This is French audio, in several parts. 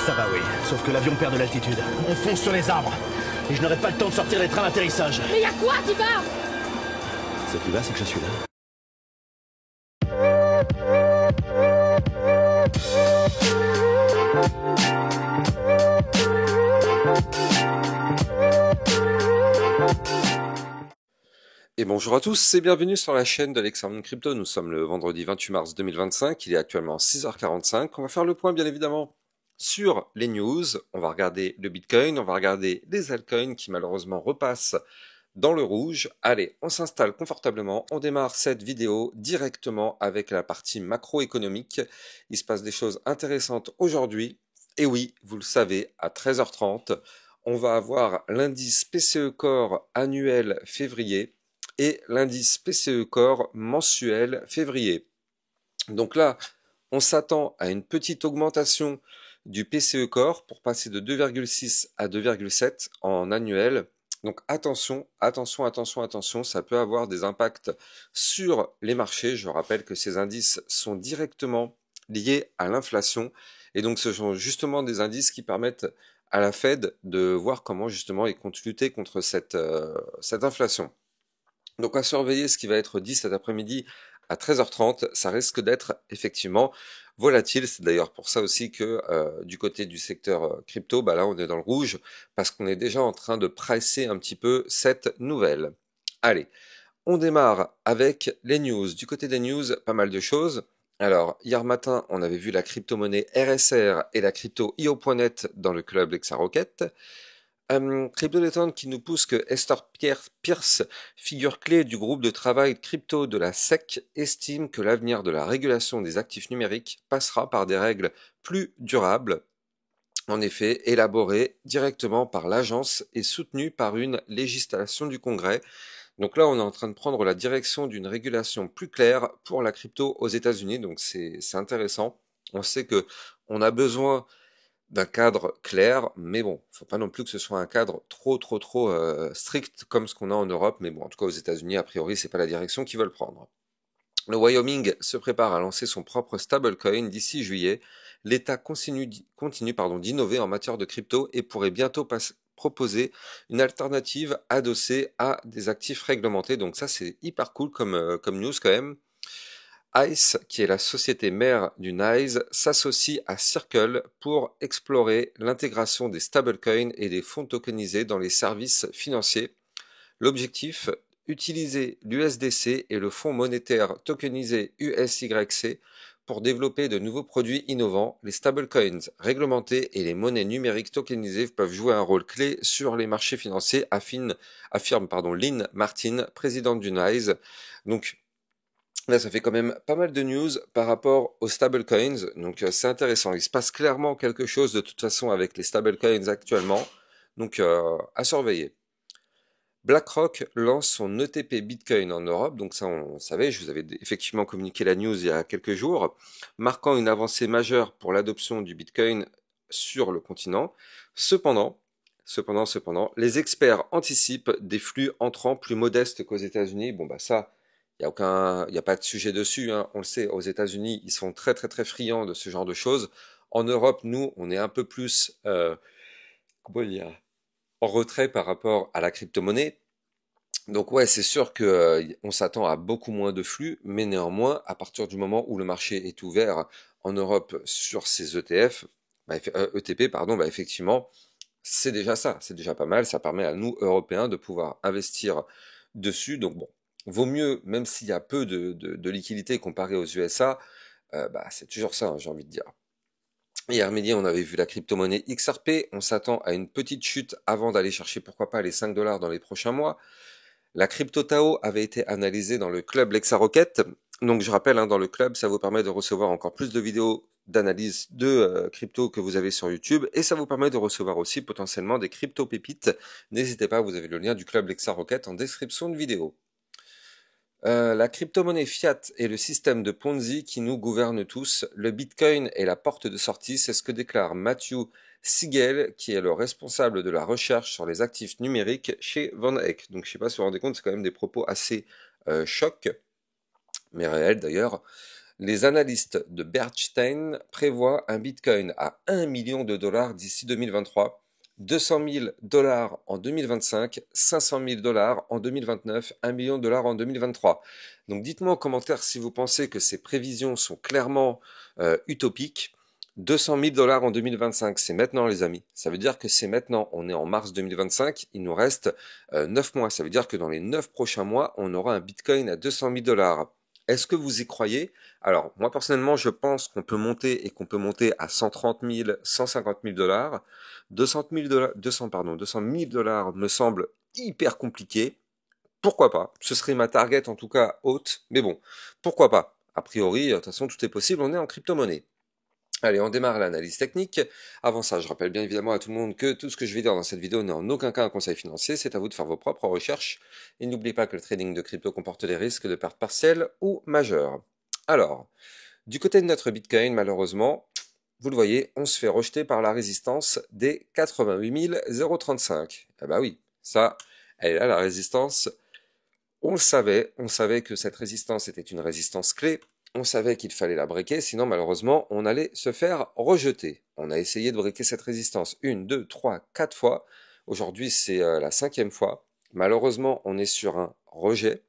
Ça va, oui. Sauf que l'avion perd de l'altitude. On fonce sur les arbres. Et je n'aurai pas le temps de sortir les trains d'atterrissage. Mais y'a quoi qui va? Ce qui va, c'est que je suis là. Et bonjour à tous et bienvenue sur la chaîne de l'Examen Crypto. Nous sommes le vendredi 28 mars 2025, il est actuellement 6h45. On va faire le point bien évidemment sur les news. On va regarder le Bitcoin, on va regarder les altcoins qui malheureusement repassent dans le rouge. Allez, on s'installe confortablement, on démarre cette vidéo directement avec la partie macroéconomique. Il se passe des choses intéressantes aujourd'hui. Et oui, vous le savez, à 13h30, on va avoir l'indice PCE Core annuel février et l'indice PCE Core mensuel février. Donc là, on s'attend à une petite augmentation du PCE Core pour passer de 2,6 à 2,7 en annuel. Donc attention, ça peut avoir des impacts sur les marchés. Je rappelle que ces indices sont directement liés à l'inflation et donc ce sont justement des indices qui permettent à la Fed de voir comment justement ils comptent lutter contre cette inflation. Donc à surveiller ce qui va être dit cet après-midi à 13h30, ça risque d'être effectivement volatile. C'est d'ailleurs pour ça aussi que du côté du secteur crypto, bah là on est dans le rouge parce qu'on est déjà en train de pricer un petit peu cette nouvelle. Allez, on démarre avec les news. Du côté des news, pas mal de choses. Alors, hier matin, on avait vu la crypto-monnaie RSR et la crypto IO.net dans le club Lexarocket. Crypto qui nous pousse que Hester Pierce, figure clé du groupe de travail crypto de la SEC, estime que l'avenir de la régulation des actifs numériques passera par des règles plus durables, en effet élaborées directement par l'agence et soutenues par une législation du Congrès. Donc là, on est en train de prendre la direction d'une régulation plus claire pour la crypto aux États-Unis, donc c'est intéressant. On sait que on a besoin d'un cadre clair, mais bon, faut pas non plus que ce soit un cadre trop strict comme ce qu'on a en Europe, mais bon, en tout cas aux États-Unis, a priori, c'est pas la direction qu'ils veulent prendre. Le Wyoming se prépare à lancer son propre stablecoin d'ici juillet. L'État continue d'innover en matière de crypto et pourrait bientôt proposer une alternative adossée à des actifs réglementés. Donc ça, c'est hyper cool comme news quand même. ICE, qui est la société mère du NYSE, s'associe à Circle pour explorer l'intégration des stablecoins et des fonds tokenisés dans les services financiers. L'objectif, utiliser l'USDC et le fonds monétaire tokenisé USYC pour développer de nouveaux produits innovants. Les stablecoins réglementés et les monnaies numériques tokenisées peuvent jouer un rôle clé sur les marchés financiers, affirme Lynn Martin, présidente du NYSE. Donc, là, ça fait quand même pas mal de news par rapport aux stablecoins, donc c'est intéressant. Il se passe clairement quelque chose de toute façon avec les stablecoins actuellement, donc à surveiller. BlackRock lance son ETP Bitcoin en Europe, donc ça on savait, je vous avais effectivement communiqué la news il y a quelques jours, marquant une avancée majeure pour l'adoption du Bitcoin sur le continent. Cependant, les experts anticipent des flux entrants plus modestes qu'aux États-Unis. Bon bah ça, il y a pas de sujet dessus, hein. On le sait, aux États-Unis, ils sont très friands de ce genre de choses. En Europe, nous, on est un peu plus, comment dire, en retrait par rapport à la crypto-monnaie. Donc ouais, c'est sûr que on s'attend à beaucoup moins de flux, mais néanmoins, à partir du moment où le marché est ouvert en Europe sur ces ETF, ETP, bah effectivement, c'est déjà ça, c'est déjà pas mal. Ça permet à nous, Européens, de pouvoir investir dessus. Donc bon, vaut mieux, même s'il y a peu de liquidité comparé aux USA, c'est toujours ça, hein, j'ai envie de dire. Hier midi, on avait vu la crypto-monnaie XRP. On s'attend à une petite chute avant d'aller chercher, pourquoi pas, les 5 $ dans les prochains mois. La crypto Tao avait été analysée dans le club Lexarocket. Donc je rappelle, hein, dans le club, ça vous permet de recevoir encore plus de vidéos d'analyse de crypto que vous avez sur YouTube et ça vous permet de recevoir aussi potentiellement des crypto pépites. N'hésitez pas, vous avez le lien du club Lexarocket en description de vidéo. La crypto-monnaie fiat est le système de Ponzi qui nous gouverne tous. Le Bitcoin est la porte de sortie, c'est ce que déclare Matthew Siegel, qui est le responsable de la recherche sur les actifs numériques chez Van Eck. Donc je sais pas si vous vous rendez compte, c'est quand même des propos assez chocs, mais réels d'ailleurs. Les analystes de Bernstein prévoient un Bitcoin à 1 million de dollars d'ici 2023, 200 000 dollars en 2025, 500 000 dollars en 2029, 1 million de dollars en 2023. Donc dites-moi en commentaire si vous pensez que ces prévisions sont clairement utopiques. 200 000 dollars en 2025, c'est maintenant les amis. Ça veut dire que c'est maintenant, on est en mars 2025, il nous reste 9 mois. Ça veut dire que dans les 9 prochains mois, on aura un Bitcoin à 200 000 dollars. Est-ce que vous y croyez? Alors, moi personnellement, je pense qu'on peut monter et qu'on peut monter à 130 000, 150 000 dollars. 200 000 dollars, 200 000 dollars me semble hyper compliqué. Pourquoi pas? Ce serait ma target en tout cas haute, mais bon, pourquoi pas? A priori, de toute façon, tout est possible, on est en crypto-monnaie. Allez, on démarre l'analyse technique. Avant ça, je rappelle bien évidemment à tout le monde que tout ce que je vais dire dans cette vidéo n'est en aucun cas un conseil financier, c'est à vous de faire vos propres recherches. Et n'oubliez pas que le trading de crypto comporte des risques de pertes partielles ou majeures. Alors, du côté de notre Bitcoin, malheureusement, vous le voyez, on se fait rejeter par la résistance des 88 035. Ah bah oui, ça, elle est là, la résistance. On savait que cette résistance était une résistance clé. On savait qu'il fallait la breaker, sinon malheureusement on allait se faire rejeter. On a essayé de breaker cette résistance 1, 2, 3, 4 fois. Aujourd'hui c'est la 5e fois. Malheureusement on est sur un rejet.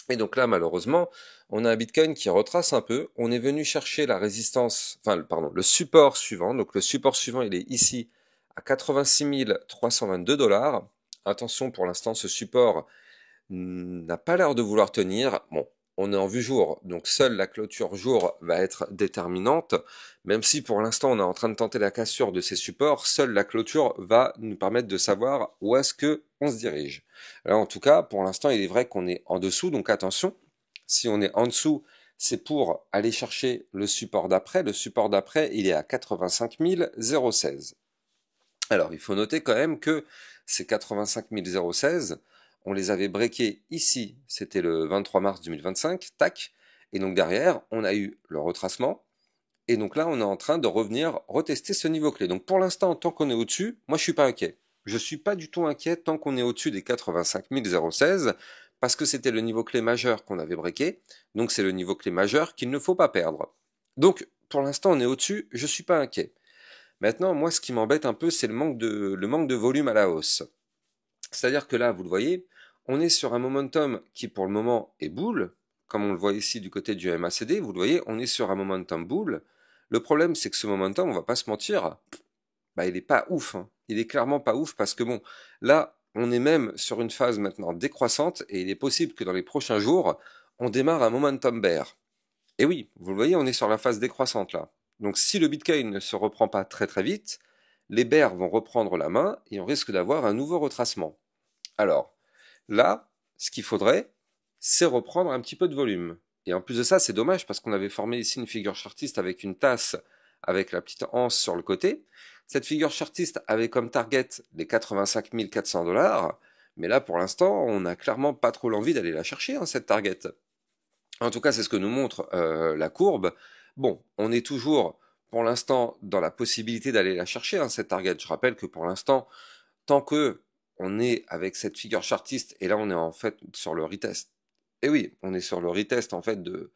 Et donc là malheureusement on a un Bitcoin qui retrace un peu. On est venu chercher la résistance, le support suivant. Donc le support suivant il est ici à 86 322 dollars. Attention pour l'instant ce support n'a pas l'air de vouloir tenir. Bon, on est en vue jour, donc seule la clôture jour va être déterminante, même si pour l'instant on est en train de tenter la cassure de ces supports, seule la clôture va nous permettre de savoir où est-ce que on se dirige. Là en tout cas, pour l'instant il est vrai qu'on est en dessous, donc attention, si on est en dessous, c'est pour aller chercher le support d'après. Le support d'après, il est à 85 016. Alors, il faut noter quand même que ces 85 016, on les avait breakés ici, c'était le 23 mars 2025, tac, et donc derrière, on a eu le retracement, et donc là, on est en train de revenir retester ce niveau clé. Donc pour l'instant, tant qu'on est au-dessus, moi je suis pas inquiet. Je suis pas du tout inquiet tant qu'on est au-dessus des 85 016, parce que c'était le niveau clé majeur qu'on avait breaké, donc c'est le niveau clé majeur qu'il ne faut pas perdre. Donc pour l'instant, on est au-dessus, je suis pas inquiet. Maintenant, moi, ce qui m'embête un peu, c'est le manque de volume à la hausse. C'est-à-dire que là, vous le voyez, on est sur un momentum qui, pour le moment, est bull. Comme on le voit ici du côté du MACD, vous le voyez, on est sur un momentum bull. Le problème, c'est que ce momentum, on va pas se mentir, il est pas ouf. Hein. Il est clairement pas ouf parce que bon, là, on est même sur une phase maintenant décroissante et il est possible que dans les prochains jours, on démarre un momentum bear. Et oui, vous le voyez, on est sur la phase décroissante là. Donc si le Bitcoin ne se reprend pas très très vite, les bears vont reprendre la main et on risque d'avoir un nouveau retracement. Alors, là, ce qu'il faudrait, c'est reprendre un petit peu de volume. Et en plus de ça, c'est dommage parce qu'on avait formé ici une figure chartiste avec une tasse avec la petite anse sur le côté. Cette figure chartiste avait comme target les 85 400 dollars, mais là pour l'instant, on n'a clairement pas trop l'envie d'aller la chercher, hein, cette target. En tout cas, c'est ce que nous montre la courbe. Bon, on est toujours pour l'instant dans la possibilité d'aller la chercher, hein, cette target. Je rappelle que pour l'instant, tant que on est avec cette figure chartiste, et là on est en fait sur le retest. Et oui, on est sur le retest en fait de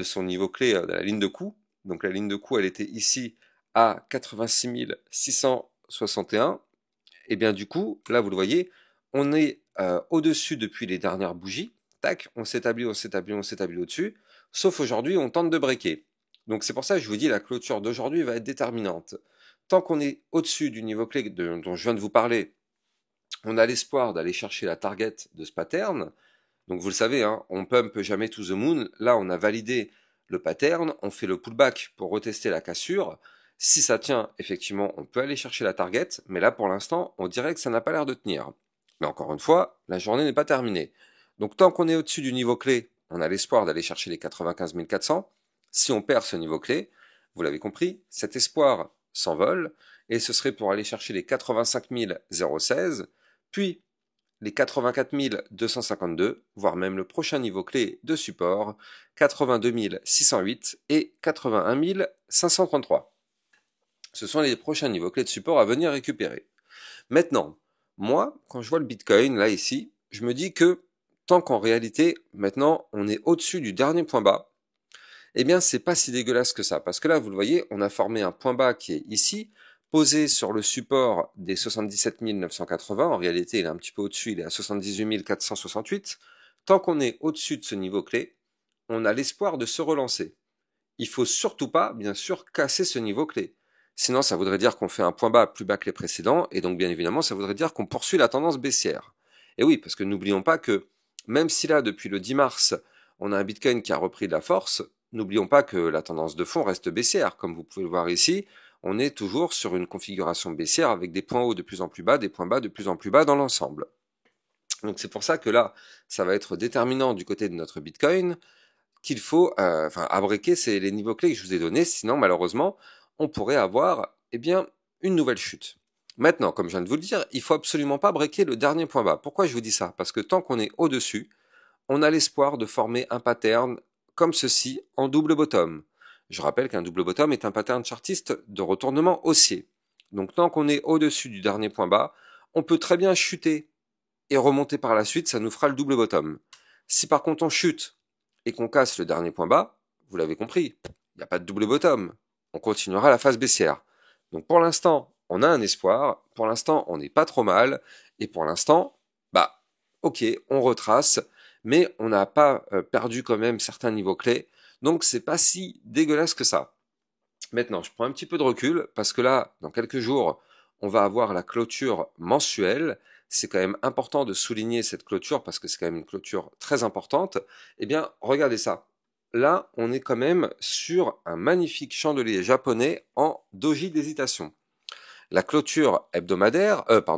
son niveau clé de la ligne de coup. Donc la ligne de coup, elle était ici à 86 661. Et bien du coup, là vous le voyez, on est au-dessus depuis les dernières bougies. Tac, on s'établit au-dessus. Sauf aujourd'hui, on tente de breaker. Donc c'est pour ça que je vous dis, la clôture d'aujourd'hui va être déterminante. Tant qu'on est au-dessus du niveau clé dont je viens de vous parler, on a l'espoir d'aller chercher la target de ce pattern. Donc vous le savez, hein, on pump jamais to the moon. Là, on a validé le pattern, on fait le pullback pour retester la cassure. Si ça tient, effectivement, on peut aller chercher la target, mais là, pour l'instant, on dirait que ça n'a pas l'air de tenir. Mais encore une fois, la journée n'est pas terminée. Donc tant qu'on est au-dessus du niveau clé, on a l'espoir d'aller chercher les 95 400. Si on perd ce niveau clé, vous l'avez compris, cet espoir s'envole, et ce serait pour aller chercher les 85 016, puis les 84 252, voire même le prochain niveau clé de support, 82 608 et 81 533. Ce sont les prochains niveaux clés de support à venir récupérer. Maintenant, moi, quand je vois le Bitcoin, là, ici, je me dis que tant qu'en réalité, maintenant, on est au-dessus du dernier point bas, eh bien, c'est pas si dégueulasse que ça. Parce que là, vous le voyez, on a formé un point bas qui est ici, posé sur le support des 77 980. En réalité, il est un petit peu au-dessus, il est à 78 468. Tant qu'on est au-dessus de ce niveau clé, on a l'espoir de se relancer. Il faut surtout pas, bien sûr, casser ce niveau clé. Sinon, ça voudrait dire qu'on fait un point bas plus bas que les précédents, et donc, bien évidemment, ça voudrait dire qu'on poursuit la tendance baissière. Et oui, parce que n'oublions pas que, même si là, depuis le 10 mars, on a un Bitcoin qui a repris de la force, n'oublions pas que la tendance de fond reste baissière. Comme vous pouvez le voir ici, on est toujours sur une configuration baissière avec des points hauts de plus en plus bas, des points bas de plus en plus bas dans l'ensemble. Donc c'est pour ça que là, ça va être déterminant du côté de notre Bitcoin qu'il faut abriquer les niveaux clés que je vous ai donnés, sinon malheureusement, on pourrait avoir une nouvelle chute. Maintenant, comme je viens de vous le dire, il faut absolument pas breaker le dernier point bas. Pourquoi je vous dis ça? Parce que tant qu'on est au-dessus, on a l'espoir de former un pattern comme ceci en double bottom. Je rappelle qu'un double bottom est un pattern chartiste de retournement haussier. Donc tant qu'on est au-dessus du dernier point bas, on peut très bien chuter et remonter par la suite, ça nous fera le double bottom. Si par contre on chute et qu'on casse le dernier point bas, vous l'avez compris, il n'y a pas de double bottom. On continuera la phase baissière. Donc pour l'instant, on a un espoir, pour l'instant, on n'est pas trop mal, et pour l'instant, ok, on retrace, mais on n'a pas perdu quand même certains niveaux clés, donc c'est pas si dégueulasse que ça. Maintenant, je prends un petit peu de recul, parce que là, dans quelques jours, on va avoir la clôture mensuelle. C'est quand même important de souligner cette clôture, parce que c'est quand même une clôture très importante. Eh bien, regardez ça. Là, on est quand même sur un magnifique chandelier japonais en doji d'hésitation. La clôture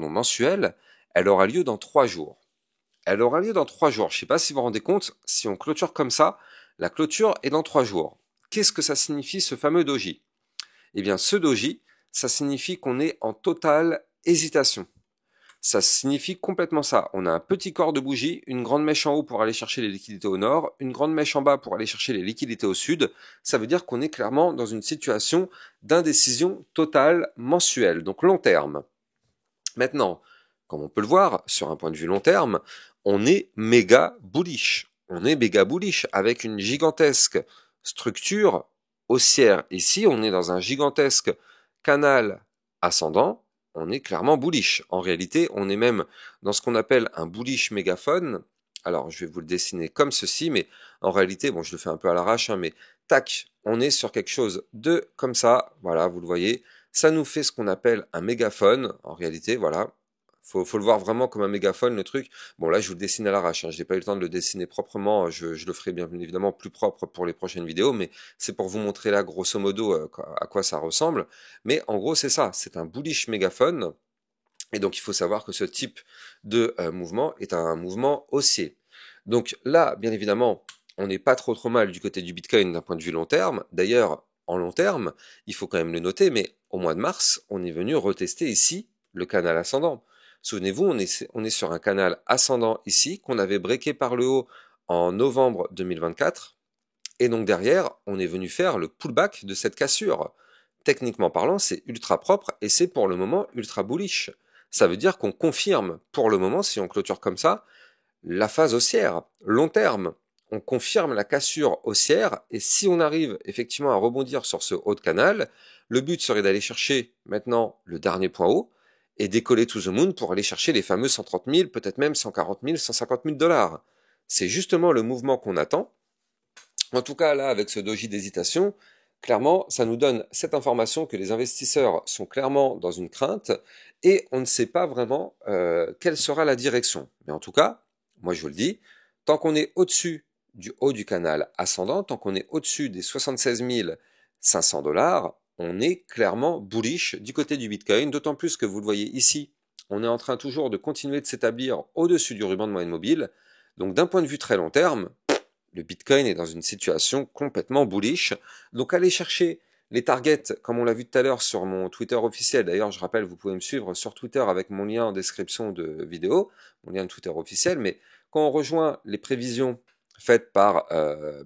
mensuelle, elle aura lieu dans 3 jours. Elle aura lieu dans 3 jours. Je ne sais pas si vous vous rendez compte, si on clôture comme ça, la clôture est dans 3 jours. Qu'est-ce que ça signifie ce fameux doji? Eh bien, ce doji, ça signifie qu'on est en totale hésitation. Ça signifie complètement ça. On a un petit corps de bougie, une grande mèche en haut pour aller chercher les liquidités au nord, une grande mèche en bas pour aller chercher les liquidités au sud. Ça veut dire qu'on est clairement dans une situation d'indécision totale mensuelle, donc long terme. Maintenant, comme on peut le voir, sur un point de vue long terme, on est méga bullish. On est méga bullish avec une gigantesque structure haussière. Ici, on est dans un gigantesque canal ascendant. On est clairement bullish. En réalité, on est même dans ce qu'on appelle un bullish mégaphone. Alors, je vais vous le dessiner comme ceci, mais en réalité, bon, je le fais un peu à l'arrache, mais tac, on est sur quelque chose de comme ça. Voilà, vous le voyez. Ça nous fait ce qu'on appelle un mégaphone. En réalité, voilà. Faut le voir vraiment comme un mégaphone, le truc. Bon, là, je vous le dessine à l'arrache. Je n'ai pas eu le temps de le dessiner proprement. Je le ferai bien évidemment plus propre pour les prochaines vidéos, mais c'est pour vous montrer là, grosso modo, à quoi ça ressemble. Mais en gros, c'est ça. C'est un bullish mégaphone. Et donc, il faut savoir que ce type de mouvement est un mouvement haussier. Donc là, bien évidemment, on n'est pas trop mal du côté du Bitcoin d'un point de vue long terme. D'ailleurs, en long terme, il faut quand même le noter, mais au mois de mars, on est venu retester ici le canal ascendant. Souvenez-vous, on est sur un canal ascendant ici, qu'on avait breaké par le haut en novembre 2024. Et donc derrière, on est venu faire le pullback de cette cassure. Techniquement parlant, c'est ultra propre et c'est pour le moment ultra bullish. Ça veut dire qu'on confirme pour le moment, si on clôture comme ça, la phase haussière, long terme. On confirme la cassure haussière et si on arrive effectivement à rebondir sur ce haut de canal, le but serait d'aller chercher maintenant le dernier point haut et décoller to the moon pour aller chercher les fameux 130 000, peut-être même 140 000, 150 000 dollars. C'est justement le mouvement qu'on attend. En tout cas, là, avec ce doji d'hésitation, clairement, ça nous donne cette information que les investisseurs sont clairement dans une crainte et on ne sait pas vraiment quelle sera la direction. Mais en tout cas, moi je vous le dis, tant qu'on est au-dessus du haut du canal ascendant, tant qu'on est au-dessus des 76 500 dollars, on est clairement bullish du côté du Bitcoin, d'autant plus que vous le voyez ici, on est en train toujours de continuer de s'établir au-dessus du ruban de moyenne mobile. Donc d'un point de vue très long terme, le Bitcoin est dans une situation complètement bullish. Donc allez chercher les targets, comme on l'a vu tout à l'heure sur mon Twitter officiel. D'ailleurs, je rappelle, vous pouvez me suivre sur Twitter avec mon lien en description de vidéo, mon lien de Twitter officiel. Mais quand on rejoint les prévisions faites par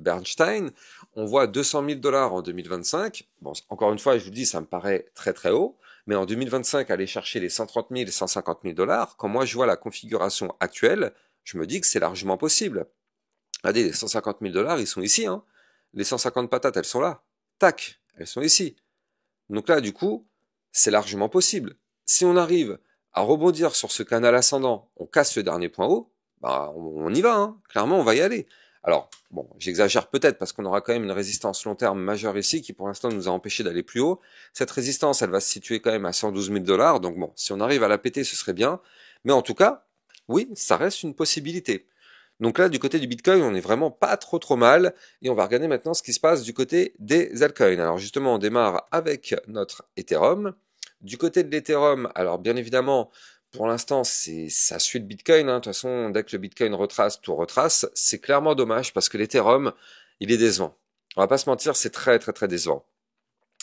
Bernstein, on voit 200 000 dollars en 2025. Bon, encore une fois, je vous dis, ça me paraît très très haut. Mais en 2025, aller chercher les 130 000, 150 000 dollars, quand moi je vois la configuration actuelle, je me dis que c'est largement possible. Regardez, les 150 000 dollars, ils sont ici. Hein. les 150 patates, elles sont là. Tac, elles sont ici. Donc là, du coup, c'est largement possible. Si on arrive à rebondir sur ce canal ascendant, on casse le dernier point haut, bah on y va, hein. Clairement, on va y aller. Alors, bon, j'exagère peut-être parce qu'on aura quand même une résistance long terme majeure ici qui pour l'instant nous a empêché d'aller plus haut. Cette résistance, elle va se situer quand même à 112 000 $. Donc bon, si on arrive à la péter, ce serait bien. Mais en tout cas, oui, ça reste une possibilité. Donc là, du côté du Bitcoin, on n'est vraiment pas trop mal. Et on va regarder maintenant ce qui se passe du côté des altcoins. Alors justement, on démarre avec notre Ethereum. Du côté de l'Ethereum, alors bien évidemment, pour l'instant, ça suit le Bitcoin. De toute façon, dès que le Bitcoin retrace, tout retrace. C'est clairement dommage parce que l'Ethereum, il est décevant. On va pas se mentir, c'est très décevant.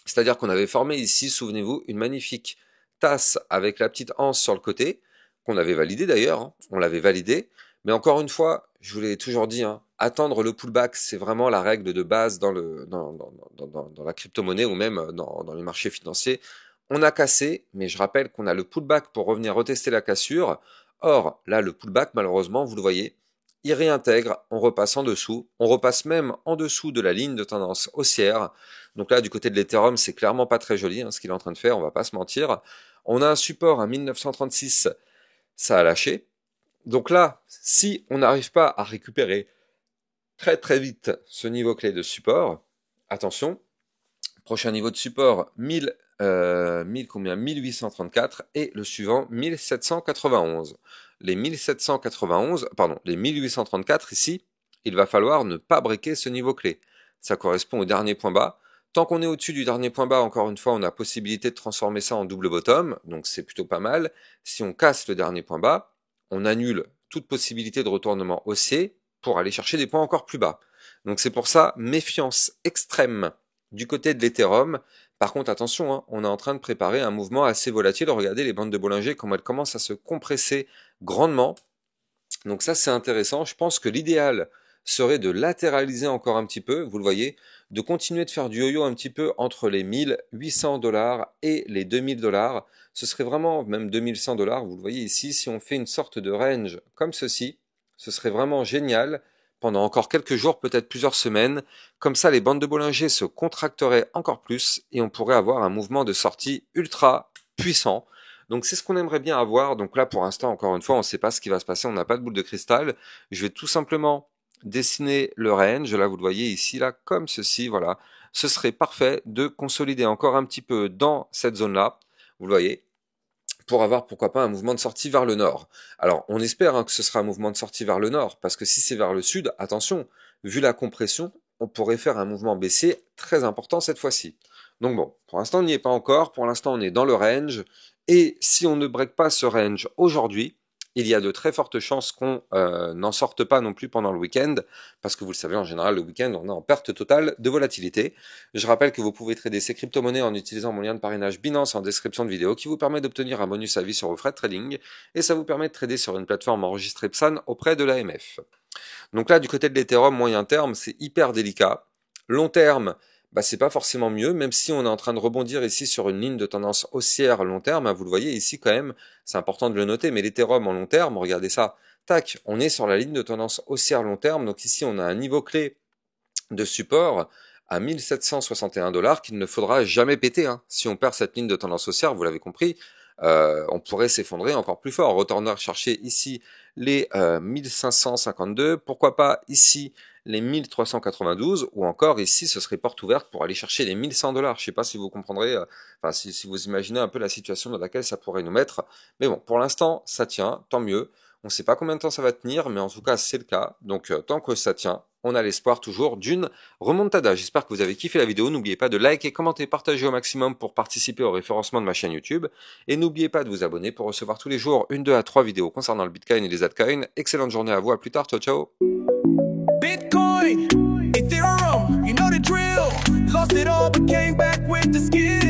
C'est-à-dire qu'on avait formé ici, souvenez-vous, une magnifique tasse avec la petite anse sur le côté, qu'on avait validée d'ailleurs, hein. On l'avait validée. Mais encore une fois, je vous l'ai toujours dit, hein, attendre le pullback, c'est vraiment la règle de base dans la crypto-monnaie ou même dans les marchés financiers. On a cassé, mais je rappelle qu'on a le pullback pour revenir retester la cassure. Or, là, le pullback, malheureusement, vous le voyez, il réintègre, on repasse en dessous, on repasse même en dessous de la ligne de tendance haussière. Donc là, du côté de l'Ethereum, c'est clairement pas très joli, hein, ce qu'il est en train de faire, on va pas se mentir. On a un support à 1936, ça a lâché. Donc là, si on n'arrive pas à récupérer très vite ce niveau clé de support, attention, prochain niveau de support 1834 et le suivant 1791. Les 1834 ici, il va falloir ne pas breaker ce niveau clé. Ça correspond au dernier point bas. Tant qu'on est au-dessus du dernier point bas, encore une fois, on a possibilité de transformer ça en double bottom, donc c'est plutôt pas mal. Si on casse le dernier point bas, on annule toute possibilité de retournement haussier pour aller chercher des points encore plus bas. Donc c'est pour ça, méfiance extrême du côté de l'Ethereum. Par contre, attention, hein, on est en train de préparer un mouvement assez volatile. Regardez les bandes de Bollinger, comment elles commencent à se compresser grandement. Donc ça, c'est intéressant. Je pense que l'idéal serait de latéraliser encore un petit peu, vous le voyez, de continuer de faire du yo-yo un petit peu entre les 1800 $ et les 2000 $. Ce serait vraiment, même 2100 $, vous le voyez ici, si on fait une sorte de range comme ceci, ce serait vraiment génial pendant encore quelques jours, peut-être plusieurs semaines. Comme ça, les bandes de Bollinger se contracteraient encore plus et on pourrait avoir un mouvement de sortie ultra puissant. Donc c'est ce qu'on aimerait bien avoir. Donc là, pour l'instant, encore une fois, on ne sait pas ce qui va se passer, on n'a pas de boule de cristal. Je vais tout simplement dessiner le range, là vous le voyez ici, là, comme ceci, voilà. Ce serait parfait de consolider encore un petit peu dans cette zone-là, vous le voyez, pour avoir pourquoi pas un mouvement de sortie vers le nord. Alors on espère hein, que ce sera un mouvement de sortie vers le nord, parce que si c'est vers le sud, attention, vu la compression, on pourrait faire un mouvement baissier très important cette fois-ci. Donc bon, pour l'instant on n'y est pas encore, pour l'instant on est dans le range, et si on ne break pas ce range aujourd'hui, il y a de très fortes chances qu'on n'en sorte pas non plus pendant le week-end, parce que vous le savez, en général, le week-end, on est en perte totale de volatilité. Je rappelle que vous pouvez trader ces crypto-monnaies en utilisant mon lien de parrainage Binance en description de vidéo, qui vous permet d'obtenir un bonus à vie sur vos frais de trading, et ça vous permet de trader sur une plateforme enregistrée PSAN auprès de l'AMF. Donc là, du côté de l'Ethereum, moyen terme, c'est hyper délicat. Long terme, bah, c'est pas forcément mieux, même si on est en train de rebondir ici sur une ligne de tendance haussière long terme, hein, vous le voyez ici quand même, c'est important de le noter, mais l'Ethereum en long terme, regardez ça, tac, on est sur la ligne de tendance haussière long terme, donc ici on a un niveau clé de support à 1761 $ qu'il ne faudra jamais péter, hein. Si on perd cette ligne de tendance haussière, vous l'avez compris, on pourrait s'effondrer encore plus fort, retourner chercher ici les 1552, pourquoi pas ici les 1392, ou encore ici ce serait porte ouverte pour aller chercher les 1100 $. Je ne sais pas si vous comprendrez, enfin si vous imaginez un peu la situation dans laquelle ça pourrait nous mettre, mais bon, pour l'instant ça tient, tant mieux, on ne sait pas combien de temps ça va tenir, mais en tout cas c'est le cas, donc tant que ça tient, on a l'espoir toujours d'une remontada. J'espère que vous avez kiffé la vidéo, n'oubliez pas de liker, commenter, partager au maximum pour participer au référencement de ma chaîne YouTube, et n'oubliez pas de vous abonner pour recevoir tous les jours 1, 2 à 3 vidéos concernant le Bitcoin et les altcoins. Excellente journée à vous, à plus tard, ciao ciao. Bitcoin, Ethereum, you know the drill. Lost it all but came back with the skill.